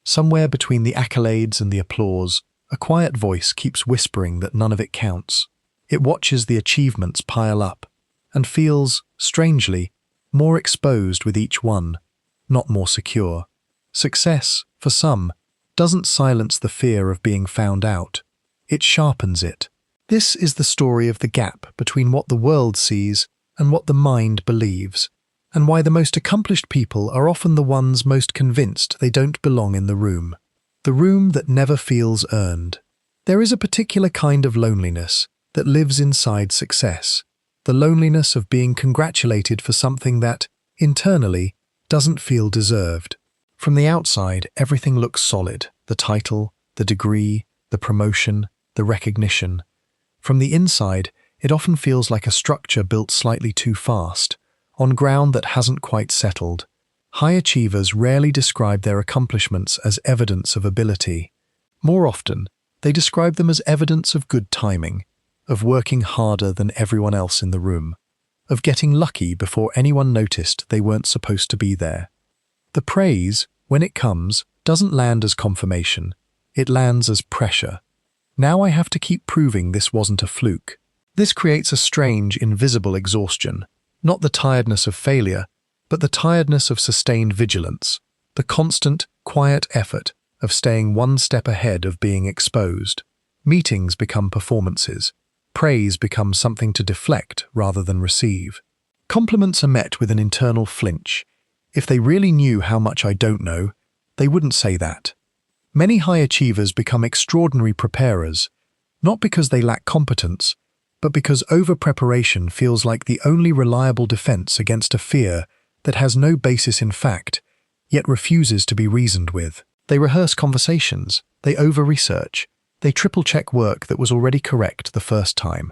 Somewhere between the accolades and the applause, a quiet voice keeps whispering that none of it counts. It watches the achievements pile up and feels, strangely, more exposed with each one, not more secure. Success, for some, doesn't silence the fear of being found out. It sharpens it. This is the story of the gap between what the world sees and what the mind believes, and why the most accomplished people are often the ones most convinced they don't belong in the room that never feels earned. There is a particular kind of loneliness that lives inside success, the loneliness of being congratulated for something that, internally, doesn't feel deserved. From the outside, everything looks solid: the title, the degree, the promotion, the recognition. From the inside, it often feels like a structure built slightly too fast, on ground that hasn't quite settled. High achievers rarely describe their accomplishments as evidence of ability. More often, they describe them as evidence of good timing, of working harder than everyone else in the room, of getting lucky before anyone noticed they weren't supposed to be there. The praise, when it comes, doesn't land as confirmation. It lands as pressure. Now I have to keep proving this wasn't a fluke. This creates a strange, invisible exhaustion. Not the tiredness of failure, but the tiredness of sustained vigilance, the constant, quiet effort of staying one step ahead of being exposed. Meetings become performances. Praise becomes something to deflect rather than receive. Compliments are met with an internal flinch. If they really knew how much I don't know, they wouldn't say that. Many high achievers become extraordinary preparers, not because they lack competence, but because over-preparation feels like the only reliable defense against a fear that has no basis in fact, yet refuses to be reasoned with. They rehearse conversations, they over-research, they triple-check work that was already correct the first time,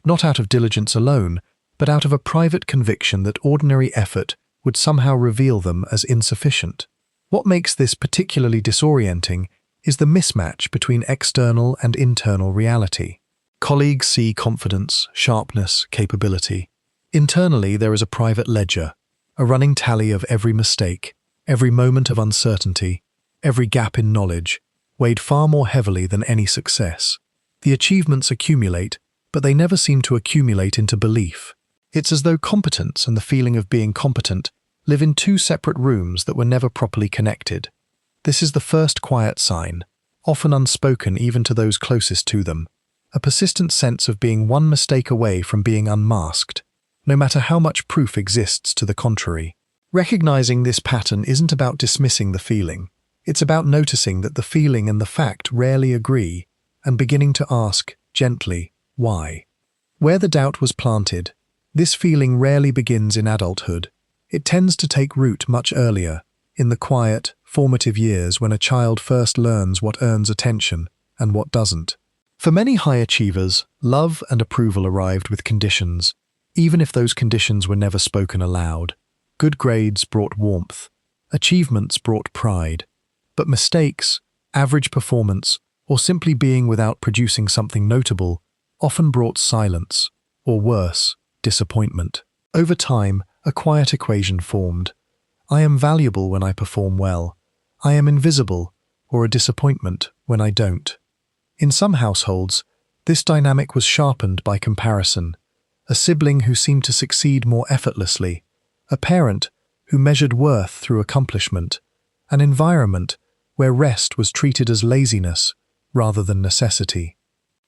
not out of diligence alone, but out of a private conviction that ordinary effort would somehow reveal them as insufficient. What makes this particularly disorienting is the mismatch between external and internal reality. Colleagues see confidence, sharpness, capability. Internally, there is a private ledger, a running tally of every mistake, every moment of uncertainty, every gap in knowledge, weighed far more heavily than any success. The achievements accumulate, but they never seem to accumulate into belief. It's as though competence and the feeling of being competent live in two separate rooms that were never properly connected. This is the first quiet sign, often unspoken even to those closest to them, a persistent sense of being one mistake away from being unmasked, no matter how much proof exists to the contrary. Recognizing this pattern isn't about dismissing the feeling. It's about noticing that the feeling and the fact rarely agree and beginning to ask, gently, why. Where the doubt was planted, this feeling rarely begins in adulthood. It tends to take root much earlier, in the quiet, formative years when a child first learns what earns attention and what doesn't. For many high achievers, love and approval arrived with conditions, even if those conditions were never spoken aloud. Good grades brought warmth, achievements brought pride, but mistakes, average performance, or simply being without producing something notable often brought silence, or worse, disappointment. Over time, a quiet equation formed. I am valuable when I perform well. I am invisible, or a disappointment, when I don't. In some households, this dynamic was sharpened by comparison. A sibling who seemed to succeed more effortlessly, a parent who measured worth through accomplishment, an environment where rest was treated as laziness rather than necessity.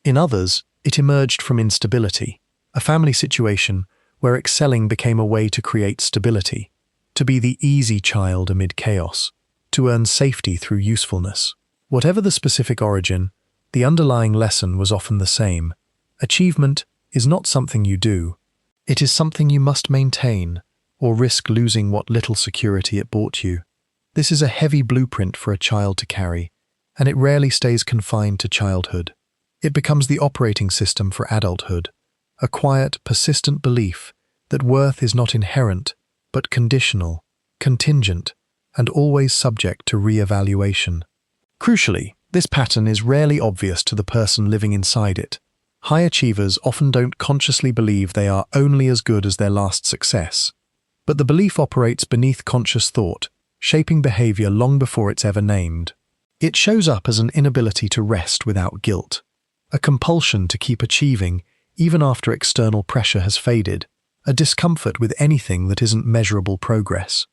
In others, it emerged from instability, a family situation where excelling became a way to create stability, to be the easy child amid chaos, to earn safety through usefulness. Whatever the specific origin, the underlying lesson was often the same. Achievement is not something you do. It is something you must maintain, or risk losing what little security it brought you. This is a heavy blueprint for a child to carry, and it rarely stays confined to childhood. It becomes the operating system for adulthood, a quiet, persistent belief that worth is not inherent, but conditional, contingent, and always subject to re-evaluation. Crucially, this pattern is rarely obvious to the person living inside it. High achievers often don't consciously believe they are only as good as their last success, but the belief operates beneath conscious thought, shaping behavior long before it's ever named. It shows up as an inability to rest without guilt, a compulsion to keep achieving even after external pressure has faded, a discomfort with anything that isn't measurable progress.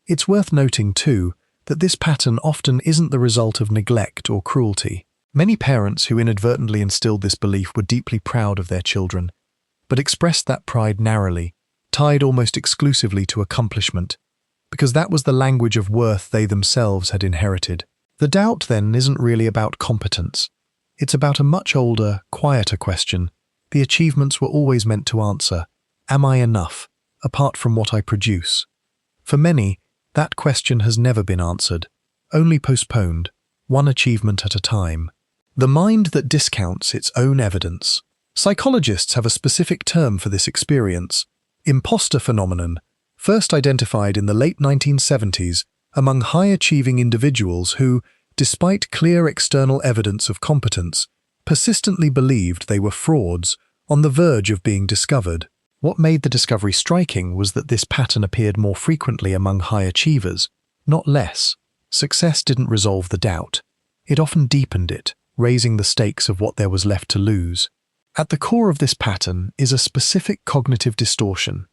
It's worth noting, too, that this pattern often isn't the result of neglect or cruelty. Many parents who inadvertently instilled this belief were deeply proud of their children, but expressed that pride narrowly, tied almost exclusively to accomplishment, because that was the language of worth they themselves had inherited. The doubt, then, isn't really about competence. It's about a much older, quieter question the achievements were always meant to answer. Am I enough, apart from what I produce? For many, that question has never been answered, only postponed, one achievement at a time. The mind that discounts its own evidence. Psychologists have a specific term for this experience, imposter phenomenon, first identified in the late 1970s among high-achieving individuals who, despite clear external evidence of competence, persistently believed they were frauds on the verge of being discovered. What made the discovery striking was that this pattern appeared more frequently among high achievers, not less. Success didn't resolve the doubt. It often deepened it, raising the stakes of what there was left to lose. At the core of this pattern is a specific cognitive distortion,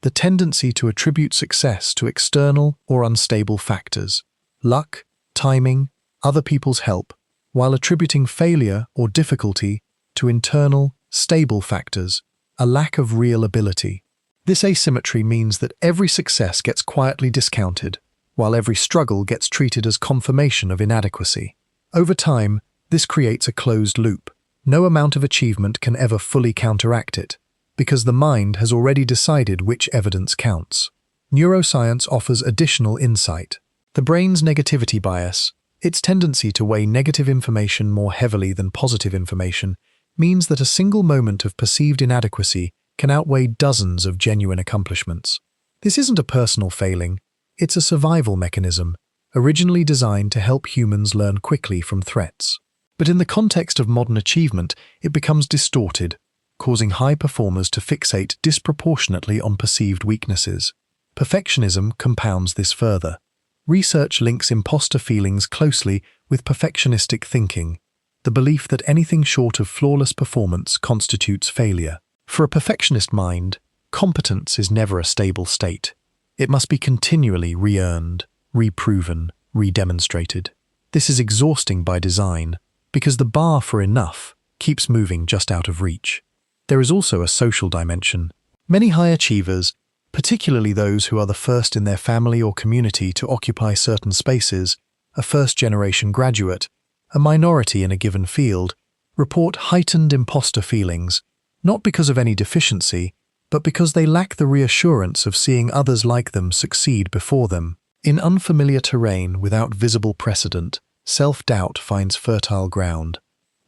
the tendency to attribute success to external or unstable factors, luck, timing, other people's help, while attributing failure or difficulty to internal, stable factors, a lack of real ability. This asymmetry means that every success gets quietly discounted, while every struggle gets treated as confirmation of inadequacy. Over time, this creates a closed loop. No amount of achievement can ever fully counteract it, because the mind has already decided which evidence counts. Neuroscience offers additional insight. The brain's negativity bias, its tendency to weigh negative information more heavily than positive information, means that a single moment of perceived inadequacy can outweigh dozens of genuine accomplishments. This isn't a personal failing, it's a survival mechanism, originally designed to help humans learn quickly from threats. But in the context of modern achievement, it becomes distorted, causing high performers to fixate disproportionately on perceived weaknesses. Perfectionism compounds this further. Research links imposter feelings closely with perfectionistic thinking, the belief that anything short of flawless performance constitutes failure. For a perfectionist mind, competence is never a stable state. It must be continually re-earned, reproven, redemonstrated. This is exhausting by design, because the bar for enough keeps moving just out of reach. There is also a social dimension. Many high achievers, particularly those who are the first in their family or community to occupy certain spaces, a first-generation graduate, a minority in a given field, report heightened imposter feelings, not because of any deficiency, but because they lack the reassurance of seeing others like them succeed before them. In unfamiliar terrain without visible precedent, self-doubt finds fertile ground.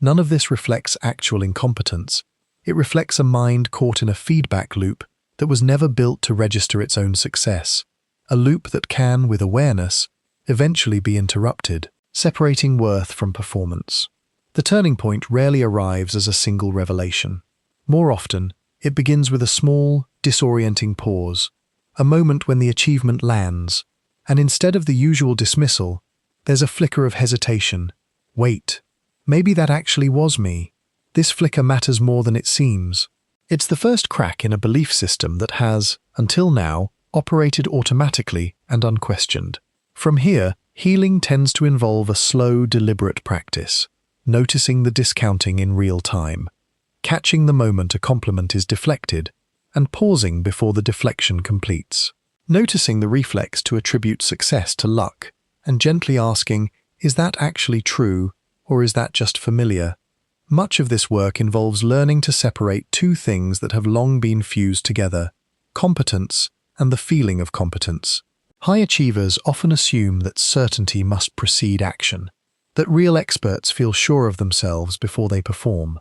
None of this reflects actual incompetence. It reflects a mind caught in a feedback loop that was never built to register its own success, a loop that can, with awareness, eventually be interrupted, separating worth from performance. The turning point rarely arrives as a single revelation. More often, it begins with a small, disorienting pause, a moment when the achievement lands, and instead of the usual dismissal, there's a flicker of hesitation. Wait, maybe that actually was me. This flicker matters more than it seems. It's the first crack in a belief system that has, until now, operated automatically and unquestioned. From here, healing tends to involve a slow, deliberate practice, noticing the discounting in real time, catching the moment a compliment is deflected, and pausing before the deflection completes. Noticing the reflex to attribute success to luck, and gently asking, is that actually true, or is that just familiar? Much of this work involves learning to separate two things that have long been fused together, competence and the feeling of competence. High achievers often assume that certainty must precede action, that real experts feel sure of themselves before they perform.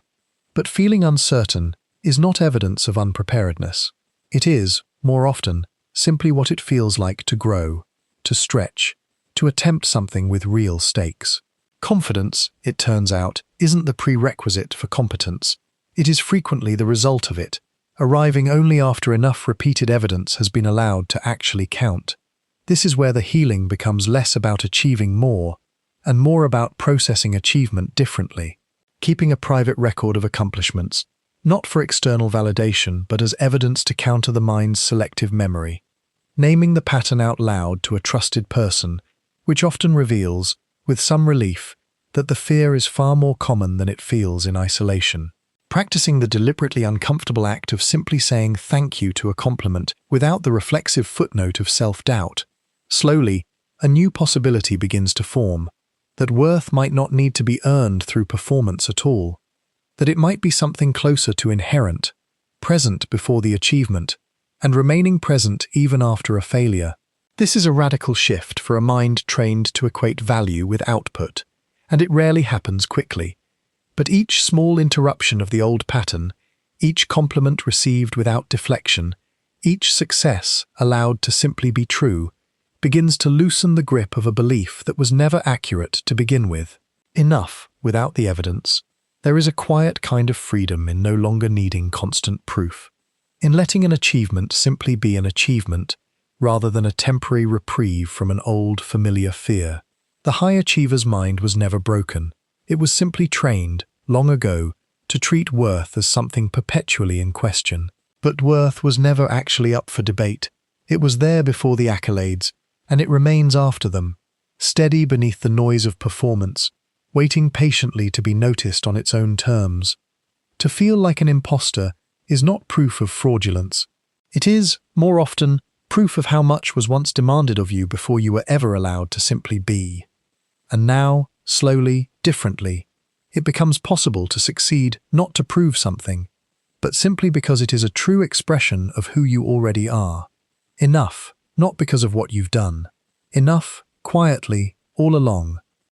But feeling uncertain is not evidence of unpreparedness. It is, more often, simply what it feels like to grow, to stretch, to attempt something with real stakes. Confidence, it turns out, isn't the prerequisite for competence. It is frequently the result of it, arriving only after enough repeated evidence has been allowed to actually count. This is where the healing becomes less about achieving more and more about processing achievement differently. Keeping a private record of accomplishments, not for external validation, but as evidence to counter the mind's selective memory. Naming the pattern out loud to a trusted person, which often reveals, with some relief, that the fear is far more common than it feels in isolation. Practicing the deliberately uncomfortable act of simply saying thank you to a compliment without the reflexive footnote of self-doubt. Slowly, a new possibility begins to form, that worth might not need to be earned through performance at all, that it might be something closer to inherent, present before the achievement, and remaining present even after a failure. This is a radical shift for a mind trained to equate value with output, and it rarely happens quickly. But each small interruption of the old pattern, each compliment received without deflection, each success allowed to simply be true, begins to loosen the grip of a belief that was never accurate to begin with. Enough without the evidence. There is a quiet kind of freedom in no longer needing constant proof, in letting an achievement simply be an achievement, rather than a temporary reprieve from an old, familiar fear. The high achiever's mind was never broken. It was simply trained, long ago, to treat worth as something perpetually in question. But worth was never actually up for debate. It was there before the accolades, and it remains after them, steady beneath the noise of performance, waiting patiently to be noticed on its own terms. To feel like an imposter is not proof of fraudulence. It is, more often, proof of how much was once demanded of you before you were ever allowed to simply be. And now, slowly, differently, it becomes possible to succeed not to prove something, but simply because it is a true expression of who you already are. Enough, not because of what you've done. Enough, quietly, all along,